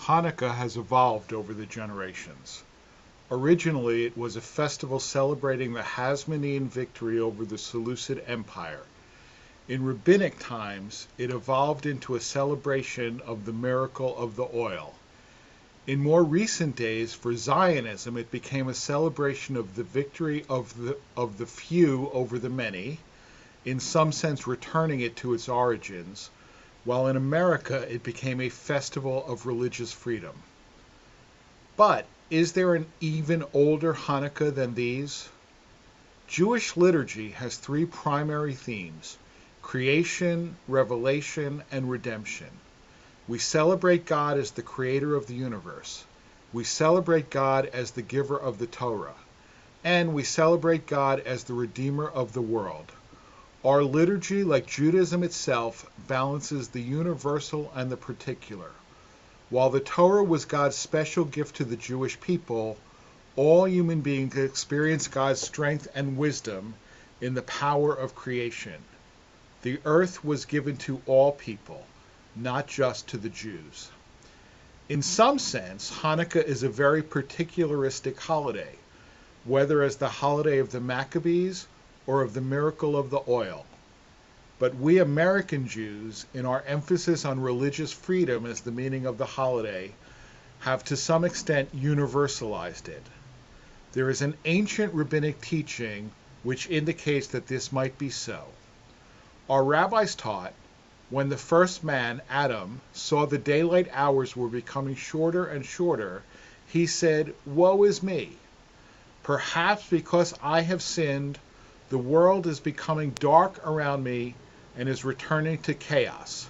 Hanukkah has evolved over the generations. Originally, it was a festival celebrating the Hasmonean victory over the Seleucid Empire. In rabbinic times, it evolved into a celebration of the miracle of the oil. In more recent days, for Zionism, it became a celebration of the victory of the few over the many, in some sense returning it to its origins, while in America it became a festival of religious freedom. But is there an even older Hanukkah than these? Jewish liturgy has three primary themes: creation, revelation, and redemption. We celebrate God as the creator of the universe. We celebrate God as the giver of the Torah. And we celebrate God as the redeemer of the world. Our liturgy, like Judaism itself, balances the universal and the particular. While the Torah was God's special gift to the Jewish people, all human beings experience God's strength and wisdom in the power of creation. The earth was given to all people, not just to the Jews. In some sense, Hanukkah is a very particularistic holiday, whether as the holiday of the Maccabees or of the miracle of the oil. But we American Jews, in our emphasis on religious freedom as the meaning of the holiday, have to some extent universalized it. There is an ancient rabbinic teaching which indicates that this might be so. Our rabbis taught, when the first man, Adam, saw the daylight hours were becoming shorter and shorter, he said, "Woe is me! Perhaps because I have sinned, the world is becoming dark around me and is returning to chaos.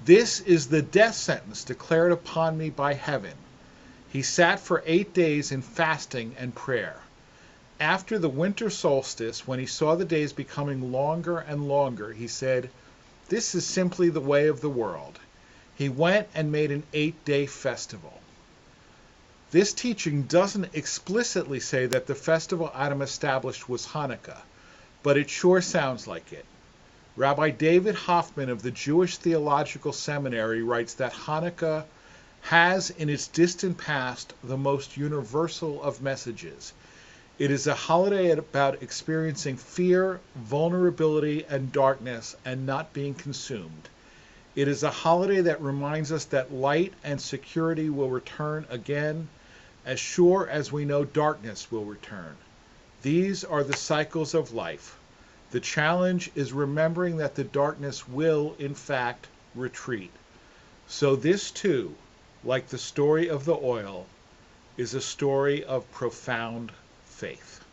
This is the death sentence declared upon me by heaven." He sat for 8 days in fasting and prayer. After the winter solstice, when he saw the days becoming longer and longer, he said, "This is simply the way of the world." He went and made an 8-day festival. This teaching doesn't explicitly say that the festival Adam established was Hanukkah, but it sure sounds like it. Rabbi David Hoffman of the Jewish Theological Seminary writes that Hanukkah has in its distant past the most universal of messages. It is a holiday about experiencing fear, vulnerability, and darkness and not being consumed. It is a holiday that reminds us that light and security will return again, as sure as we know darkness will return. These are the cycles of life. The challenge is remembering that the darkness will, in fact, retreat. So this too, like the story of the oil, is a story of profound faith.